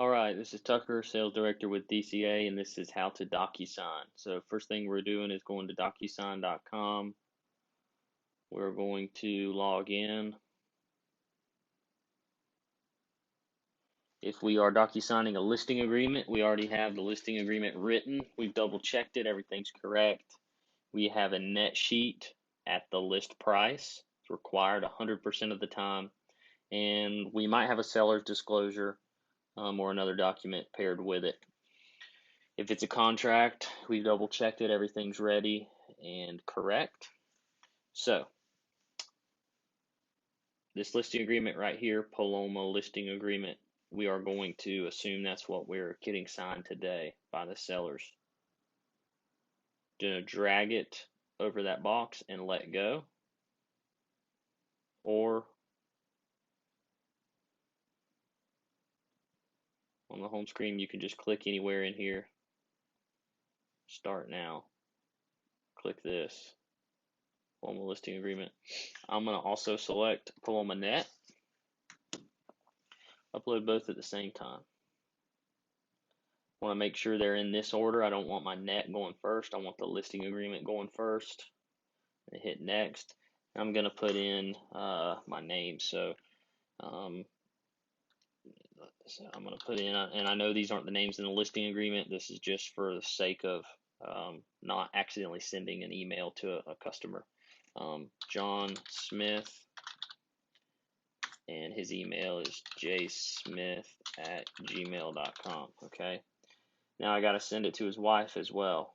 All right, this is Tucker, Sales Director with DCA, and this is how to Docusign. So first thing we're doing is going to Docusign.com. We're going to log in. If we are Docusigning a listing agreement, we already have the listing agreement written. We've double checked it, everything's correct. We have a net sheet at the list price. It's required 100% of the time. And we might have a seller's disclosure or another document paired with it. If it's a contract, we've double checked it, everything's ready and correct. So this listing agreement right here, Paloma listing agreement, we are going to assume that's what we're getting signed today by the sellers. Gonna drag it over that box and let go, or on the home screen you can just click anywhere in here, start now, click this Paloma listing agreement. I'm gonna also select Paloma Net, upload both at the same time. Want to make sure they're in this order. I don't want my net going first. I want the listing agreement going first. And hit next. I'm going to put in my name. So I'm going to put in, and I know these aren't the names in the listing agreement. This is just for the sake of not accidentally sending an email to a customer. John Smith, and his email is jsmith@gmail.com. Okay. Now I got to send it to his wife as well.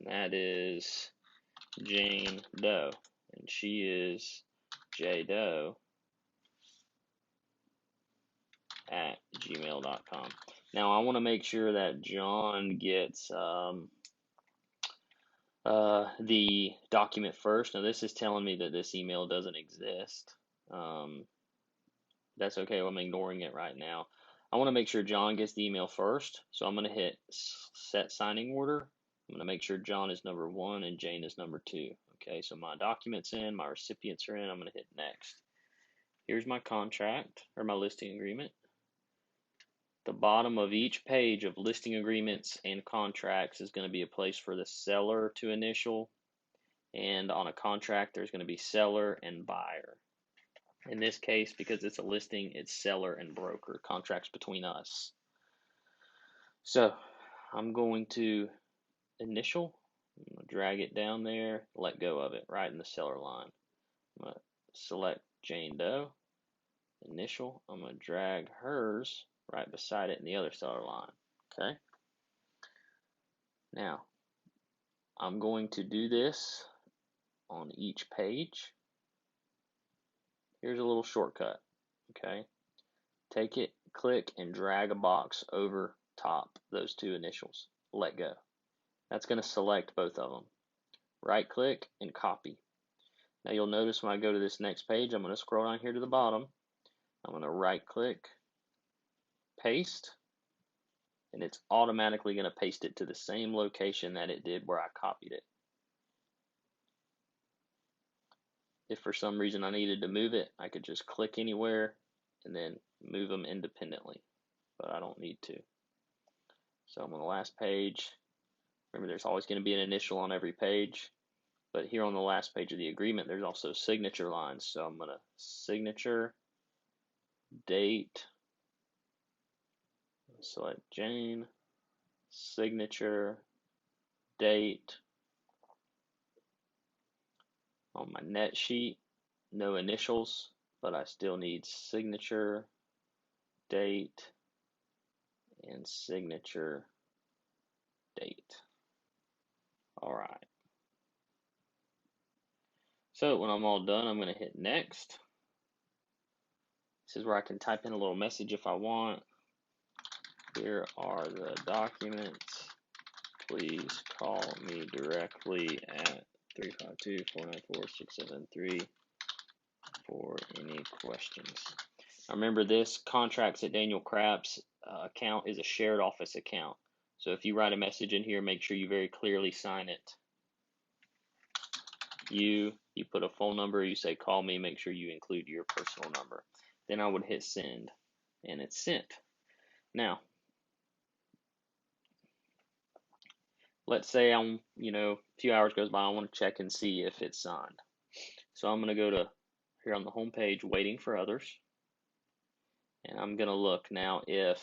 And that is Jane Doe. And she is jdoe@gmail.com. Now I want to make sure that John gets the document first. Now this is telling me that this email doesn't exist. That's okay. I'm ignoring it right now. I want to make sure John gets the email first, so I'm going to hit set signing order. I'm going to make sure John is number 1 and Jane is number 2. Okay, so my document's in, my recipients are in. I'm going to hit next. Here's my contract, or my listing agreement. The bottom of each page of listing agreements and contracts is going to be a place for the seller to initial, and on a contract there's going to be seller and buyer. In this case, because it's a listing, it's seller and broker, contracts between us. So I'm going to initial, I'm going to drag it down there, let go of it right in the seller line. I'm going to select Jane Doe, initial, I'm going to drag hers right beside it in the other seller line. Okay. Now I'm going to do this on each page. Here's a little shortcut. Okay. Take it, click, and drag a box over top those two initials. Let go. That's going to select both of them. Right click and copy. Now you'll notice when I go to this next page, I'm going to scroll down here to the bottom. I'm going to right click, paste, and it's automatically going to paste it to the same location that it did where I copied it. If for some reason I needed to move it, I could just click anywhere and then move them independently, but I don't need to. So I'm on the last page. Remember, there's always going to be an initial on every page, but here on the last page of the agreement, there's also signature lines. So I'm going to signature, date, select Jane, signature, date. On my net sheet, no initials, but I still need signature, date, and signature, date. All right. So when I'm all done, I'm going to hit next. This is where I can type in a little message if I want. Here are the documents. Please call me directly at 352-494-673 for any questions. Now remember, this Contracts at Daniel Craps account is a shared office account. So if you write a message in here, make sure you very clearly sign it. You put a phone number, you say call me, make sure you include your personal number. Then I would hit send, and it's sent. Now, let's say I'm, a few hours goes by, I want to check and see if it's signed. So I'm going to go to here on the home page, waiting for others, and I'm going to look now if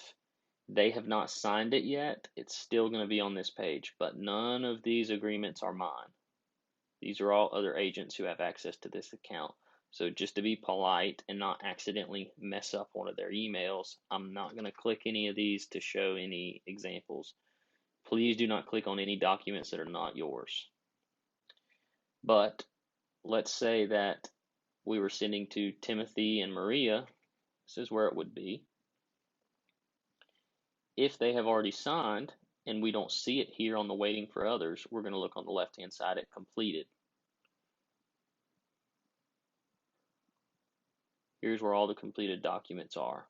they have not signed it yet. It's still going to be on this page, but none of these agreements are mine. These are all other agents who have access to this account. So just to be polite and not accidentally mess up one of their emails, I'm not going to click any of these to show any examples. Please do not click on any documents that are not yours. But let's say that we were sending to Timothy and Maria. This is where it would be. If they have already signed and we don't see it here on the waiting for others, we're going to look on the left-hand side at completed. Here's where all the completed documents are.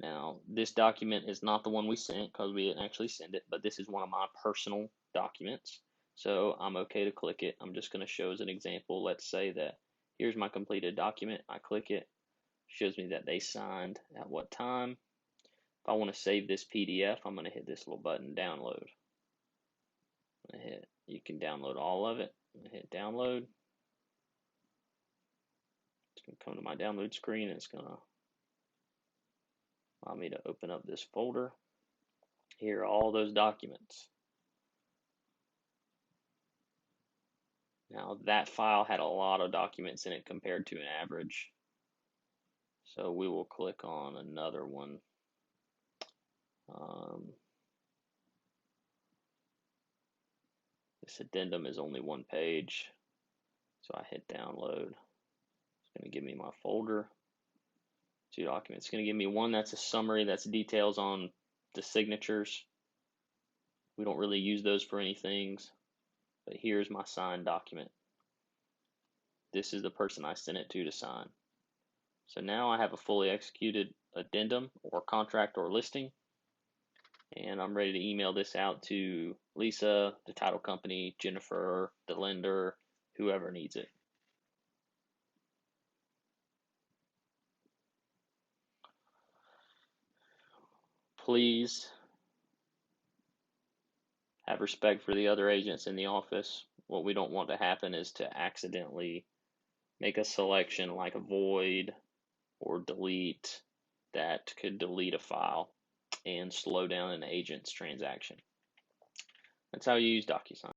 Now, this document is not the one we sent because we didn't actually send it, but this is one of my personal documents. So I'm okay to click it. I'm just going to show as an example. Let's say that here's my completed document. I click it, shows me that they signed at what time. If I want to save this PDF, I'm going to hit this little button, download. You can download all of it. I'm going to hit download. It's going to come to my download screen and it's going to allow me to open up this folder. Here are all those documents. Now that file had a lot of documents in it compared to an average. So we will click on another one. This addendum is only one page. So I hit download. It's going to give me my folder. 2 documents. It's going to give me one that's a summary, that's details on the signatures. We don't really use those for anything, but here's my signed document. This is the person I sent it to sign. So now I have a fully executed addendum or contract or listing, and I'm ready to email this out to Lisa, the title company, Jennifer, the lender, whoever needs it. Please have respect for the other agents in the office. What we don't want to happen is to accidentally make a selection like void or delete that could delete a file and slow down an agent's transaction. That's how you use Docusign.